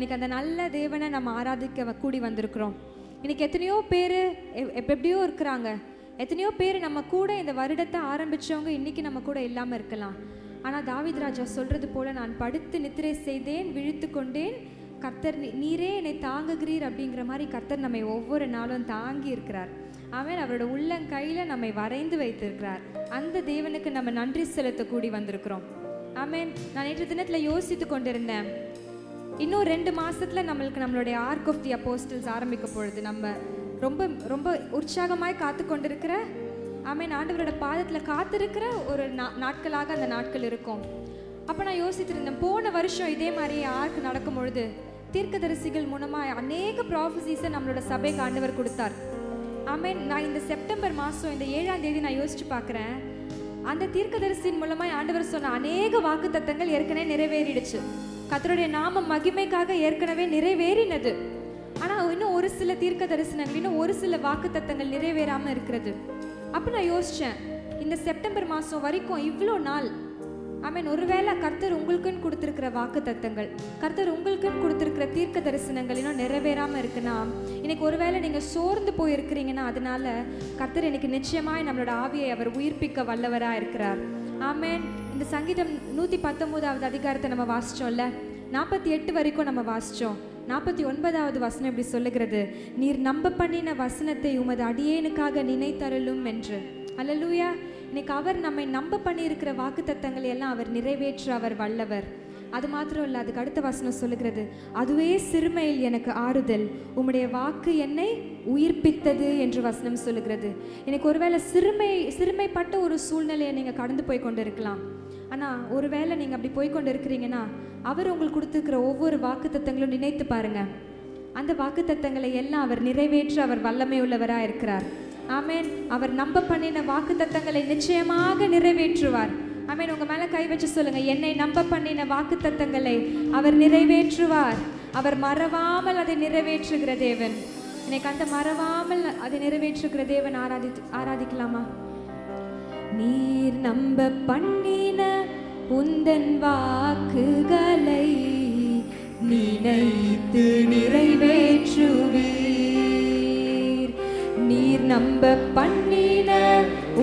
இன்னைக்கு அந்த நல்ல தேவனை நம்ம ஆராதிக்க கூடி வந்திருக்கிறோம். இன்னைக்கு எத்தனையோ பேர் எப்படியோ இருக்கிறாங்க. எத்தனையோ பேர் நம்ம கூட இந்த வருடத்தை ஆரம்பித்தவங்க இன்னைக்கு நம்ம கூட இல்லாமல் இருக்கலாம். ஆனால் தாவீது ராஜா சொல்கிறது போல், நான் படுத்து நித்திரை செய்தேன், விழித்து கொண்டேன், கர்த்தர் நீரே என்னை தாங்குகிறீர் அப்படிங்கிற மாதிரி கர்த்தர் நம்மை ஒவ்வொரு நாளும் தாங்கி இருக்கிறார். ஆமென். அவரோட உள்ளங்கையில் நம்மை வரைந்து வைத்திருக்கிறார். அந்த தேவனுக்கு நம்ம நன்றி செலுத்த கூடி வந்திருக்கிறோம். ஆமென். நான் நேற்று தினத்தில் யோசித்து கொண்டிருந்தேன், இன்னும் 2 மாதத்தில் நம்மளுடைய ஆர்க் ஆஃப் தி அப்போஸ்டல்ஸ் ஆரம்பிக்க பொழுது நம்ம ரொம்ப ரொம்ப உற்சாகமாய் காத்து கொண்டிருக்கிற, ஆமென், ஆண்டவரோட பாதத்தில் காத்திருக்கிற ஒரு நாட்களாக அந்த நாட்கள் இருக்கும். அப்போ நான் யோசித்து இருந்தேன், போன வருஷம் இதே மாதிரி ஆர்க் நடக்கும் பொழுது தீர்க்கதரிசிகள் மூலமாக அநேக ப்ராஃபஸீஸை நம்மளோட சபைக்கு ஆண்டவர் கொடுத்தார். ஆமென். நான் இந்த செப்டம்பர் மாதம் இந்த 7ஆம் தேதி நான் யோசிச்சு பார்க்குறேன், அந்த தீர்க்கதரிசியின் மூலமாக ஆண்டவர் சொன்ன அநேக வாக்குத்தத்தங்கள் ஏற்கனவே நிறைவேறிடுச்சு. கர்த்தருடைய நாம மகிமைக்காக ஏற்கனவே நிறைவேறினது. ஆனால் இன்னும் ஒரு சில தீர்க்க தரிசனங்கள், இன்னும் ஒரு சில வாக்குத்தத்தங்கள் நிறைவேறாமல் இருக்கிறது. அப்போ நான் யோசித்தேன், இந்த செப்டம்பர் மாதம் வரைக்கும் இவ்வளோ நாள், ஆமென், ஒருவேளை கர்த்தர் உங்களுக்குன்னு கொடுத்துருக்கிற வாக்குத்தத்தங்கள், கர்த்தர் உங்களுக்குன்னு கொடுத்துருக்கிற தீர்க்க தரிசனங்கள் இன்னும் நிறைவேறாமல் இருக்குன்னா, இன்னைக்கு ஒருவேளை நீங்கள் சோர்ந்து போயிருக்கிறீங்கன்னா, அதனால கர்த்தர் இன்னைக்கு நிச்சயமாய் நம்மளோட ஆவியை அவர் உயிர்ப்பிக்க வல்லவராக இருக்கிறார். ஆமென். இந்த சங்கீதம் 119வது அதிகாரத்தை நம்ம வாசிச்சோம்ல, 48 வரைக்கும் நம்ம வாசிச்சோம். 49வது வசனம் இப்படி சொல்லுகிறது, நீர் நம்ப பண்ணின வசனத்தை உமது அடியேனுக்காக நினைத்தருளும் என்று. அல்லேலூயா. இன்னைக்கு அவர் நம்மை நம்ப பண்ணியிருக்கிற வாக்குத்தத்தங்களை எல்லாம் அவர் நிறைவேற்ற அவர் வல்லவர். அது மாத்திரம் இல்லை, அதுக்கு அடுத்த வசனம் சொல்லுகிறது, அதுவே சிறுமையில் எனக்கு ஆறுதல், உம்முடைய வாக்கு என்னை உயிர்ப்பித்தது என்று வசனம் சொல்லுகிறது. இன்னைக்கு ஒருவேளை சிறுமைப்பட்ட ஒரு சூழ்நிலையை நீங்கள் கடந்து போய் கொண்டு இருக்கலாம். ஆனால் ஒருவேளை நீங்கள் அப்படி போய்கொண்டு இருக்கிறீங்கன்னா, அவர் உங்களுக்கு கொடுத்துருக்கிற ஒவ்வொரு வாக்குத்தத்தங்களும் நினைத்து பாருங்க. அந்த வாக்குத்தத்தங்களை எல்லாம் அவர் நிறைவேற்ற அவர் வல்லமை உள்ளவராக இருக்கிறார். ஆமென். அவர் நம்ப பண்ணின வாக்குத்தத்தங்களை நிச்சயமாக நிறைவேற்றுவார். ஆமென். உங்க மேல கை வச்சு சொல்லுங்க, என்னை நம்ப பண்ணின வாக்குத்தத்தங்களை அவர் நிறைவேற்றுவார். அவர் மறவாமல் அதை நிறைவேற்றுகிற தேவன். இன்னைக்கு அந்த மறவாமல் அதை நிறைவேற்றுகிற தேவன் ஆராதிக்கலாமா? நீர் நம்ப பண்ணின உந்தன் வாக்குகளை நினைத்து நிறைவேற்றுவீர். நீர் நம்ப பண்ணின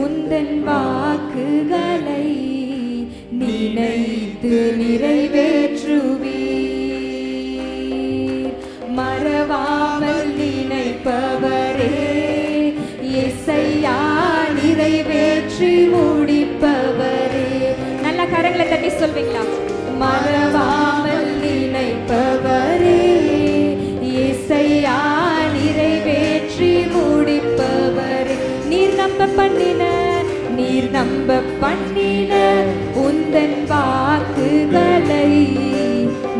உந்தன் வாக்குகளை நினைத்து நிறைவேற்றுவீர். மறவாமல் நினைப்பவரே இயேசையா, நிறைவேற்றி முடிப்பவரே. நல்ல கரங்களை தட்டி சொல்வீங்களா? மறவாமல் நினைப்பவரே இயேசையா, நிறைவேற்றி முடிப்பவரே. நீர் நம்ப பண்ணின உந்தன் வாக்குகளை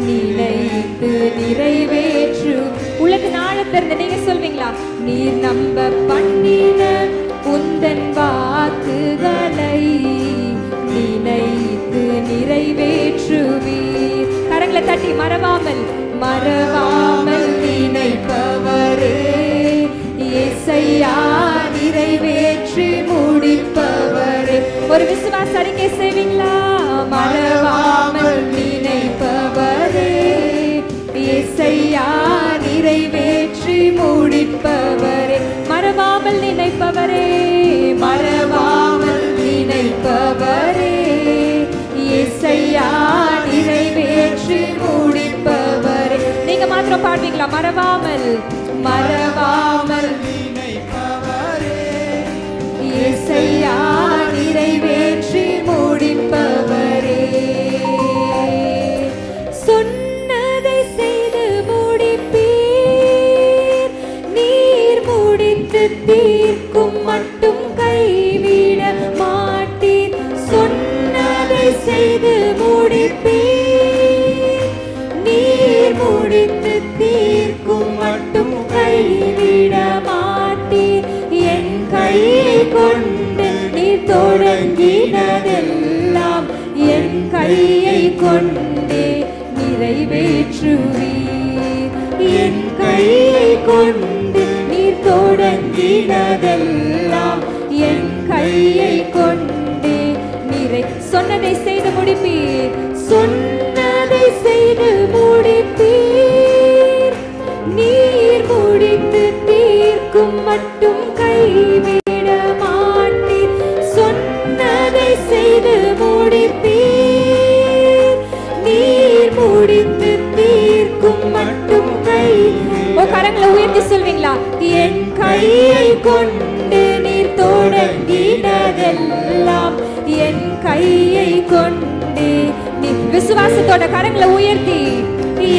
நினைத்து நிறைவேற்று. உலக நாளத்திலிருந்து நீங்க சொல்வீங்களா? நீர் நம்ப பண்ணின உந்தன் வாக்குகளை நினைத்து நிறைவேற்றுவீர். கரங்களை தட்டி மறவாமல் நினைப்பவரே இயேசையா, நிறைவேற்றி முடிப்பவரே. ஒரு விசுவாச அறிக்கை செய்வீங்களா? மறவாமல் நினைப்பவரே இயேசையா, நிறைவேற்றி முடிப்பவரே. மறவாமல் நினைப்பவரே, மறவாமல் நினைப்பவரே இயேசையா, நிறைவேற்றி முடிப்பவரே. நீங்க மாத்திரம் பாடுவீங்களா? மறவாமல் நினைப்பவரே இயேசையா, நிறைவேற்றி முடிப்பவரே. சொன்னதை செய்து முடிப்பீர், நீர் முடித்து தீர்க்கும் மட்டும் கைவிட மாட்டீர். சொன்னதை செய்து முடிப்பீர், நீர் முடித்து தீர்க்கும் மட்டும் கைவிட மாட்டீர். என் கையை கொண்டு நீர் தொடங்கினதெல்லாம் என் கையை கொண்டே நிறைவேற்றுவீர். என் கையை கொண்டு நீர் தொடங்கினதெல்லாம் என் கையை கொண்டே சொன்னதை செய்து முடிப்பீர். சொன்னதை செய்து முடிப்பீர், மட்டும் கைவிட மாட்டீர், சொன்னதை செய்து முடிப்பீர். நீர் முடித்து தீர்க்கும் மட்டும் கரங்களை உயர்த்தி சொல்வீங்களா? என் கையை கொண்டு நீர் தொடங்கினதெல்லாம், என் கையை கொண்டு நீ விசுவாசத்தோட கரங்களை உயர்த்தி,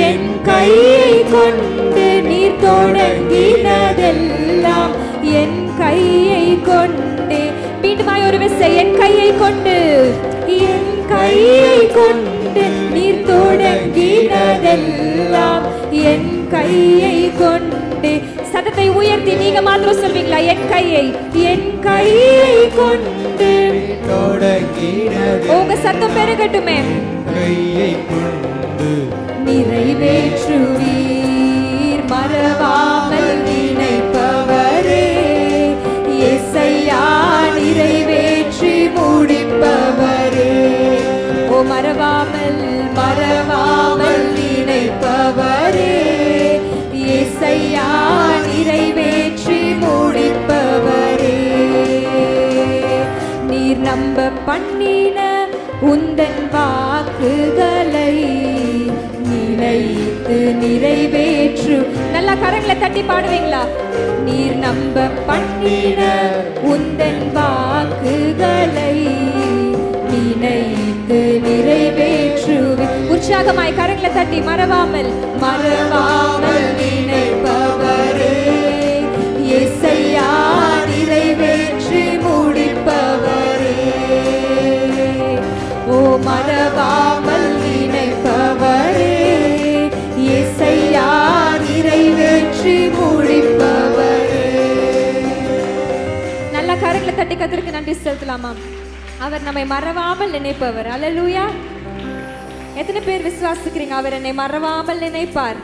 என் கையை கொண்டு நீர் தொடங்கினதெல்லாம், என் கையை கொண்டு மீண்டுமாய் ஒரு விசை, என் கையை கொண்டு, என் கையை கொண்டு நீர் தொடங்கினதெல்லாம், என் கையை கொண்டு. சத்தத்தை உயர்த்தி நீங்க மாத்திரம் சொல்வீங்களா? என் கையை, என் கையை கொண்டு தொடங்கினதெல்லாம், உங்க சத்தம் பெருகட்டுமே. கையை கொண்டு நிறைவேற்றுவீர், மறவாமல் நினைப்பவரே. இயேசையா நிறைவேற்றி முடிப்பவரே. ஓ மறவாமல் மறவாமல் நினைப்பவரே. இயேசையா நிறைவேற்றி முடிப்பவரே. நீர் நம்ப பண்ணின உந்தன் வாக்குகளை நிலைத்து நிறைவேற்று. நல்லா கரங்களை தட்டி பாடுவீங்களா? நீர் நம்ப பண்ணின உந்தன் வாக்குகளை நினைத்து நிறைவேற்று. உற்சாகமாய் கரங்களை தட்டி மறவாமல் மறவாமல் நினைப்பவரே. இயேசையா நிறைவேற்றி முடிப்பவரே. ஓ மறவாமல் நினைப்பவரே. இயேசையா நிறைவேற்றி முடிப்பவரே. நல்ல கரங்களை தட்டி கர்த்தருக்கு நன்றி செலுத்தலாமா? அவர் நம்மை மறவாமல் நினைப்பவர். அல்லேலூயா. எத்தனை பேர் விசுவாசிக்கிறீங்க அவர் என்னை மறவாமல் நினைப்பார்?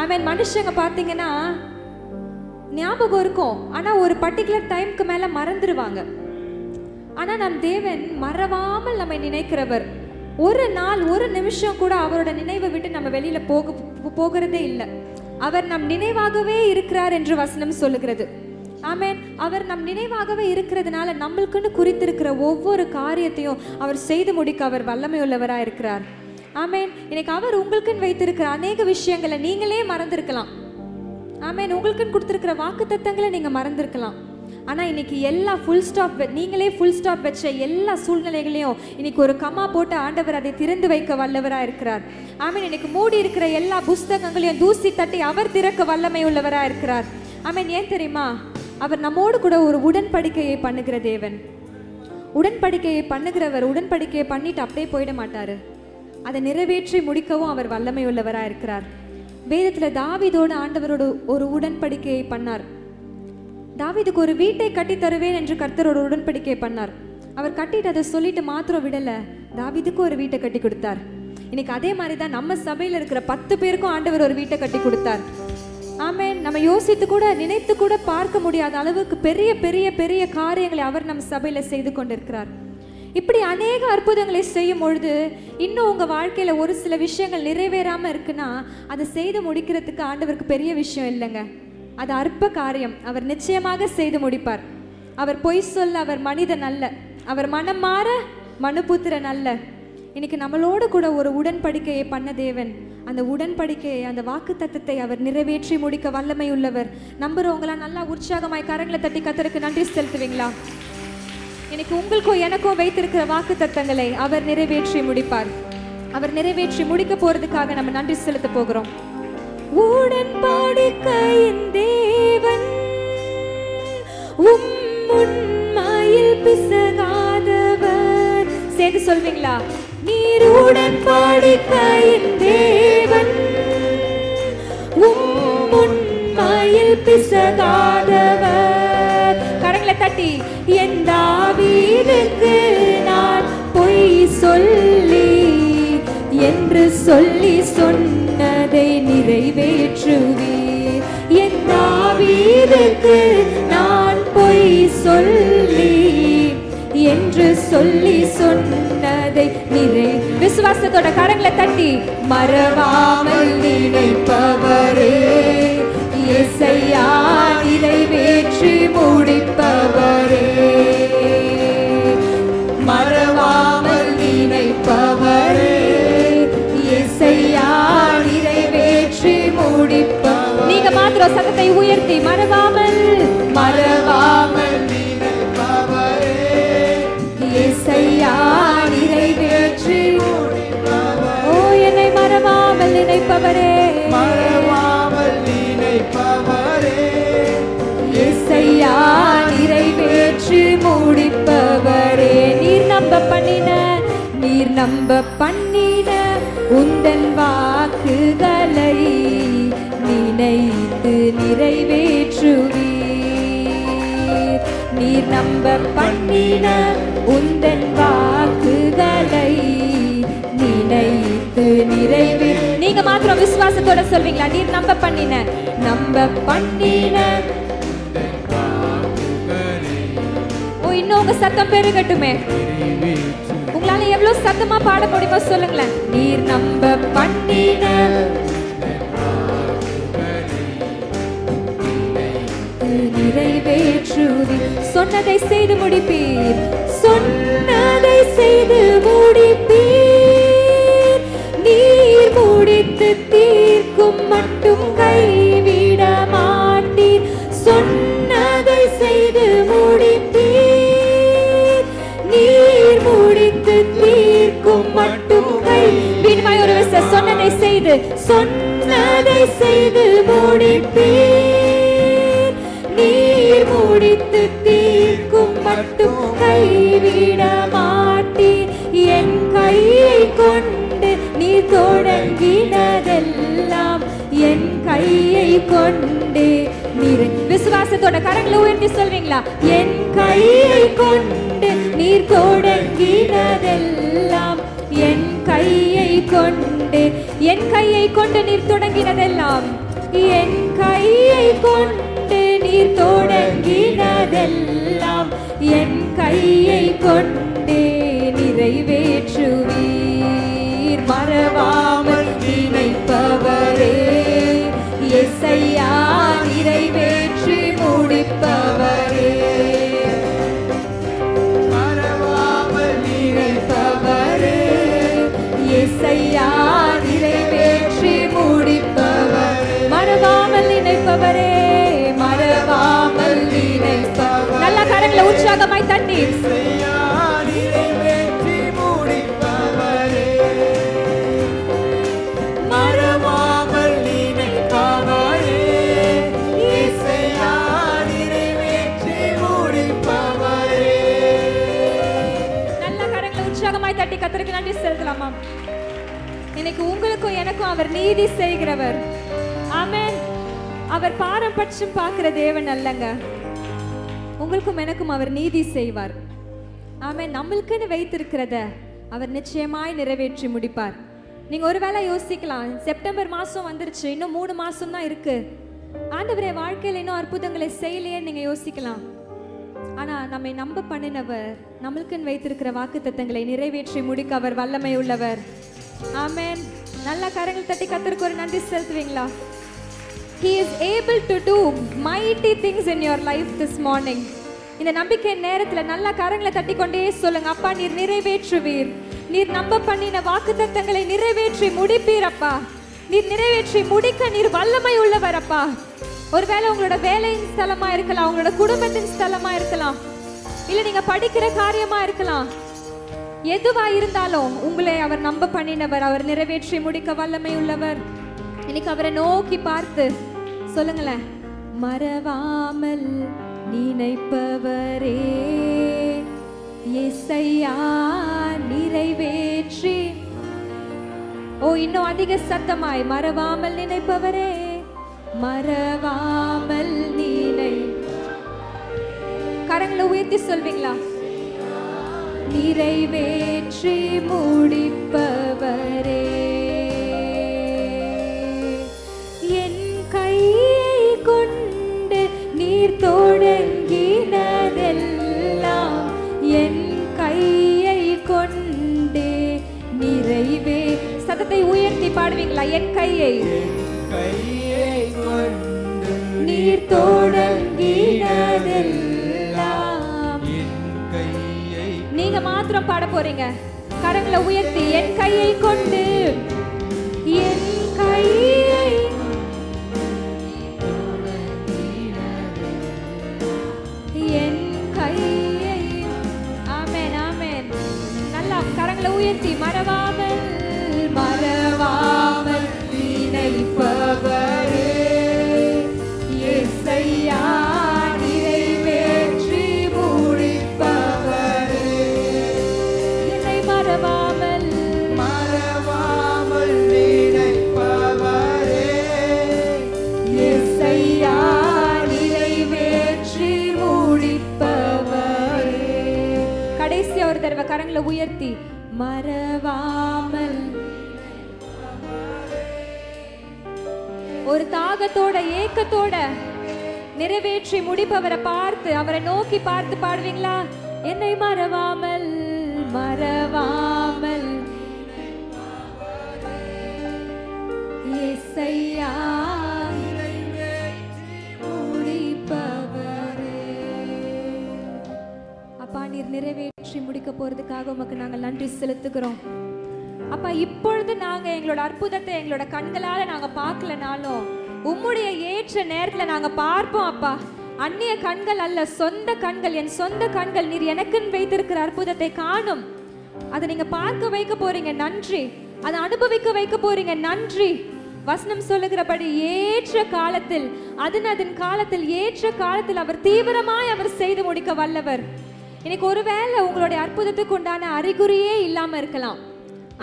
ஆமென். மனுஷங்க பார்த்தீங்கன்னா ஞாபகம் இருக்கும், ஆனா ஒரு பர்டிகுலர் டைம்க்கு மேல மறந்துடுவாங்க. ஆனா நம் தேவன் மறவாமல் நம்மை நினைக்கிறவர். ஒரு நாள் ஒரு நிமிஷம் கூட அவரோட நினைவை விட்டு நம்ம வெளியில போகிறதே இல்லை. அவர் நம் நினைவாகவே இருக்கிறார் என்று வசனம் சொல்லுகிறது. ஆமென். அவர் நம் நினைவாகவே இருக்கிறதுனால நம்மளுக்குன்னு குறித்திருக்கிற ஒவ்வொரு காரியத்தையும் அவர் செய்து முடிக்க அவர் வல்லமை உள்ளவராக இருக்கிறார். ஆமென். இன்னைக்கு அவர் உங்களுக்குன்னு வைத்திருக்கிற அநேக விஷயங்களை நீங்களே மறந்திருக்கலாம். ஆமென். உங்களுக்குன்னு கொடுத்திருக்கிற வாக்குத்தத்தங்களை நீங்க மறந்திருக்கலாம். ஆனா இன்னைக்கு எல்லா ஃபுல் ஸ்டாப், நீங்களே ஃபுல் ஸ்டாப் வச்ச எல்லா சூழ்நிலைகளையும் இன்னைக்கு ஒரு கம்மா போட்டு ஆண்டவர் அதை திறந்து வைக்க வல்லவராக இருக்கிறார். ஆமென். இன்னைக்கு மூடி இருக்கிற எல்லா புஸ்தகங்களையும் தூசி தட்டி அவர் திறக்க வல்லமை உள்ளவராக இருக்கிறார். ஆமென். ஏன் தெரியுமா? அவர் நம்மோடு கூட ஒரு உடன்படிக்கையை பண்ணுகிற தேவன். உடன்படிக்கையை பண்ணுகிறவர் உடன்படிக்கையை பண்ணிட்டு அப்படியே போயிட மாட்டாரு. அதை நிறைவேற்றி முடிக்கவும் அவர் வல்லமை உள்ளவராக இருக்கிறார். வேதத்துல தாவீதோடு ஆண்டவரோடு ஒரு உடன்படிக்கையை பண்ணார். தாவீதுக்கு ஒரு வீட்டை கட்டி தருவேன் என்று கர்த்தரோட உடன்படிக்கை பண்ணார். அவர் கட்டிட்டு அதை சொல்லிட்டு மாத்திரம் விடல, தாவீதுக்கு ஒரு வீட்டை கட்டி கொடுத்தார். இன்னைக்கு அதே மாதிரி தான் நம்ம சபையில் இருக்கிற 10 பேருக்கும் ஆண்டவர் ஒரு வீட்டை கட்டி கொடுத்தார். ஆமென். நம்ம யோசித்து கூட நினைத்து கூட பார்க்க முடியாத அளவுக்கு பெரிய பெரிய பெரிய காரியங்களை அவர் நம் சபையில செய்து கொண்டிருக்கிறார். இப்படி அநேக அற்புதங்களை செய்யும் பொழுது இன்னும் உங்க வாழ்க்கையில ஒரு சில விஷயங்கள் நிறைவேறாம இருக்குன்னா அதை செய்து முடிக்கிறதுக்கு ஆண்டவருக்கு பெரிய விஷயம் இல்லைங்க. அது அற்ப காரியம். அவர் நிச்சயமாக செய்து முடிப்பார். அவர் பொய் சொல்ல அவர் மனிதன் அல்ல. அவர் மனம் மாற மனுபுத்திரன் அல்ல. இன்னைக்கு நம்மளோடு கூட ஒரு உடன்படிக்கையை பண்ண தேவன். அந்த உடன்படிக்கையை, அந்த வாக்கு தத்தத்தை அவர் நிறைவேற்றி முடிக்க வல்லமை உள்ளவர். நம்புறவங்களாம் நல்லா உற்சாகமாய் கரங்களை தட்டி கர்த்தருக்கு நன்றி செலுத்துவீங்களா? இன்னைக்கு உங்களுக்கும் எனக்கும் வைத்திருக்கிற வாக்கு தத்தங்களை அவர் நிறைவேற்றி முடிப்பார். அவர் நிறைவேற்றி முடிக்க போறதுக்காக நம்ம நன்றி செலுத்த போகிறோம். உடன்படிக்கையின் தேவன் உம்முன்மையில் பிசகாதவர். சேர்த்து சொல்வீங்களா? நீர் உடன்படிக்கையின் தேவன் உம்முன்மையில் பிசகாதவர். கரங்களை தட்டி, என் தாவீதுக்கு நான் பொய் சொல்லி என்று சொல்லி சொன்னதை நிறைவேற்றுவீர். என் தாவீதுக்கு நான் பொய் சொல்லி என்று சொல்லி சொன்னதை விசுவாசத்தோட கரங்களை தட்டி மறவாமல் நினைப்பவரே. இயேசையா நிறைவேற்றி முடிப்பவர். நீங்க மாத்திரம் சத்தத்தை உயர்த்தி மறவாமல் மறவாமல் நினைப்பவரே, இயேசையா நிறைவேற்றி முடிப்பவர். ஓ என்னை மறவாமல் நினைப்பவரே, மறவாமல் நினைப்பவரே, இயேசையா நிறைவேற்றி முடிப்பவரே. நீர் நம்ப பண்ணின உந்தன் வாக்குகளை நினைத்து நிறைவேற்றுவீர். நீர் நம்ப பண்ணின உந்தன் வாக்குகளை நினைத்து நீங்க மாத்திரம் விசுவாசத்தோட சொல்வீங்களா? நீர் நம்ப பண்ணின ஓ இன்னும் உங்க சத்தம் பெருகட்டுமே. உங்களால எவ்வளவு சத்தமா பாட முடியுமோ சொல்லுங்களேன். நீர் நம்ப பண்ணின நிறைவேற்றுவீர். சொன்னதை செய்து முடிப்பீர், சொன்னதை செய்து முடிப்பீர். நீர் முடித்து தீர்க்கும் மட்டும் கைவிட மாட்டீர். சொன்னதை செய்து முடிப்பீர். நீர் முடித்து தீர்க்கும் மட்டும் கைவிடுமாய். ஒரு விஷயம் சொன்னதை செய்து முடிப்பீர். நீர் முடித்து தீர்க்கும் மட்டும் கைவிட மாட்டீர். என் கையை கொண்டு நீர் தொடங்கினதெல்லாம் என் கையை கொண்டு நீர். விசுவாசத்தோட கரங்களை உயர்த்தி சொல்வீங்களா? என் கையை கொண்டு நீர் தொடங்கினதெல்லாம் என் கையை கொண்டு. என் கையை கொண்டு நீர் தொடங்கினதெல்லாம் என் கையை கொண்டு நீர் தொடங்கினதெல்லாம் என் கையை கொண்டே நிறைவேற்றுவீர். மறவாமல் நினைப்பவரே, இயேசையா நிறைவேற்றி முடிப்பவரே. மறவாமல் நினைப்பவரே, இயேசையா நிறைவேற்றி முடிப்பவர். மறவாமல் நினைப்பவரே, மறவாமல் நினைப்பவர். நல்ல கரங்களை உற்சாகமாய் தட்டி நிறைவேற்றி முடிப்பவரே, மறவாமல் நினைப்பவரே, இயேசையா நிறைவேற்றி முடிப்பவரே. நல்ல கரங்களை உற்சாகமாய் தட்டி கர்த்தருக்கு நன்றி செலுத்தலாமா? இன்னைக்கு உங்களுக்கும் எனக்கும் அவர் நீதி செய்கிறவர். ஆமென். அவர் பாரபட்சம் பார்க்கிற தேவன் அல்லங்க. உங்களுக்கும் எனக்கும் அவர் நீதி செய்வார். ஆமென். நம்மளுக்குன்னு வைத்திருக்கிறத அவர் நிச்சயமாய் நிறைவேற்றி முடிப்பார். நீங்க ஒருவேளை யோசிக்கலாம், செப்டம்பர் மாசம் வந்துருச்சு, இன்னும் 3 மாசம் தான் இருக்கு, ஆண்டவரே வாழ்க்கையில் இன்னும் அற்புதங்களை செய்யலையே நீங்க யோசிக்கலாம். ஆனா நம்மை நம்ப பண்ணினவர் நம்மளுக்குன்னு வைத்திருக்கிற வாக்குத்தத்தங்களை நிறைவேற்றி முடிக்க அவர் வல்லமை உள்ளவர். ஆமென். நல்ல கரங்கள் தட்டி கர்த்தருக்கு ஒரு நன்றி செலுத்துவீங்களா? He is able to do mighty things in your life this morning. இந்த நம்பிக்கை நேரத்துல நல்ல கரங்களை தட்டி கொண்டே சொல்லுங்க, அப்பா நீர் நிறைவேற்றுவீர். நீர் நம்ப பண்ணின வாக்குத்தத்தங்களை நிறைவேற்றி முடிப்பீர் அப்பா. நீர் நிறைவேற்றி முடிக்க நீர் வல்லமை உள்ளவர் அப்பா. ஒருவேளை உங்களோட வேலையின் ஸ்தலமா இருக்கலாம், உங்களோட குடும்பத்தின் ஸ்தலமா இருக்கலாம், இல்ல நீங்க படிக்கிற காரியமா இருக்கலாம். எதுவா இருந்தாலும் உங்களை அவர் நம்ப பண்ணினவர், அவர் நிறைவேற்றி முடிக்க வல்லமை உள்ளவர். இன்னைக்கு அவரை நோக்கி பார்த்து சொல்லுங்களேன், மறவாமல் நினைப்பவரே, இயேசையா நிறைவேற்றி. ஓ இன்னும் அதிக சத்தமாய், மறவாமல் நினைப்பவரே, மறவாமல் நினை. கரங்களை உயர்த்தி சொல்வீங்களா? நிறைவேற்றி முடிப்பவரே, என் கையை கொண்டு நீர் தொடங்கினதெல்லாம் என் கையை கொண்டு நிறைவே. சத்தத்தை உயர்த்தி பாடுவீங்களா? என் கையை கொண்டு நீர் தொடங்கினதெல்லாம். நீங்க மாத்திரம் பாட போறீங்க. கரங்களை உயர்த்தி, என் கையை கொண்டு, என் கையை முடிப்பவரே இயேசையா நிறைவேற்றி முடிப்பவரே என்னை மறவாமல் மறவாமல் நினைப்பவரே இயேசையா நிறைவேற்றி முடிப்பவரே. கடைசியா ஒரு தடவை கரங்களை உயர்த்தி மறவாமல் ஒரு தாகத்தோட ஏக்கத்தோட நிறைவேற்றி முடிப்பவரை பார்த்து அவரை நோக்கி பார்த்து பாடுவீங்களா? என்னை மறவாமல் மறவாமல் இயேசையா முடிப்பவரே. அப்பா நீர் நிறைவேற்றி முடிக்க போறதுக்காக உமக்கு நாங்கள் நன்றி செலுத்துகிறோம். அப்பா இப்பொழுது நாங்க எங்களோட அற்புதத்தை எங்களோட கண்களால நாங்க பார்க்கலனாலும் உம்முடைய ஏற்ற நேரத்துல நாங்க பார்ப்போம் அப்பா. அந்நிய கண்கள் அல்ல, சொந்த கண்கள், என் சொந்த கண்கள் நீர் எனக்குன்னு வைத்திருக்கிற அற்புதத்தை காணும். அதை நீங்க பார்க்க வைக்க போறீங்க, நன்றி. அதை அனுபவிக்க வைக்க போறீங்க, நன்றி. வசனம் சொல்லுகிறபடி ஏற்ற காலத்தில் அதன் காலத்தில் ஏற்ற காலத்தில் அவர் தீவிரமாய் அவர் செய்து முடிக்க வல்லவர். இன்னைக்கு ஒருவேளை உங்களுடைய அற்புதத்துக்கு உண்டான அறிகுறியே இல்லாம இருக்கலாம்.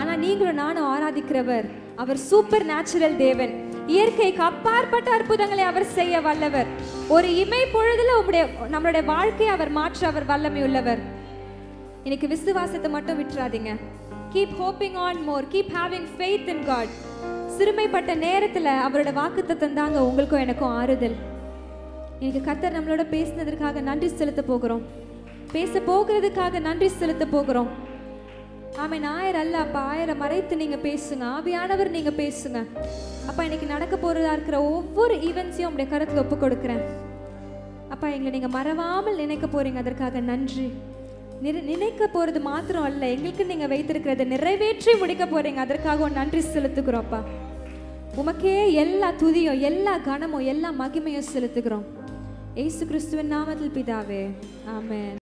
ஆனா நீங்களும் நானும் ஆராதிக்கிறவர் அவர் சூப்பர் நேச்சுரல் தேவன். இயற்கைக்கு அப்பாற்பட்ட அற்புதங்களை அவர் செய்ய வல்லவர். ஒரு இமை பொழுதுல நம்மளுடைய வாழ்க்கையை அவர் மாற்ற அவர் வல்லமை உள்ளவர். இன்னைக்கு விசுவாசத்தை மட்டும் விட்டுறாதீங்க. Keep hoping on more, keep having faith in God. சிறுமைப்பட்ட நேரத்துல அவரோட வாக்குத்தத்தம் தாங்க உங்களுக்கும் எனக்கும் ஆறுதல். இன்னைக்கு கர்த்தர் நம்மளோட பேசினதற்காக நன்றி செலுத்த போகிறோம். பேச போகிறதுக்காக நன்றி செலுத்த போகிறோம். ஆமென். 1000 அல்ல அப்பா, 1000 மறைத்து நீங்க பேசுங்க. ஆவியானவர் நீங்க பேசுங்க அப்பா. இன்னைக்கு நடக்க போறதா இருக்கிற ஒவ்வொரு ஈவென்ட்ஸையும் உங்களுடைய கருத்துல ஒப்பு கொடுக்கிறேன் அப்பா. எங்களை நீங்க மறவாமல் நினைக்க போறீங்க, அதற்காக நன்றி. நினைக்க போறது மாத்திரம் அல்ல, எங்களுக்கு நீங்க வைத்திருக்கிறத நிறைவேற்றி முடிக்க போறீங்க, அதற்காக நன்றி செலுத்துகிறோம் அப்பா. உமக்கே எல்லா துதியும் எல்லா கனமும் எல்லா மகிமையும் செலுத்துகிறோம். இயேசு கிறிஸ்துவின் நாமத்தில் பிதாவே, ஆமென்.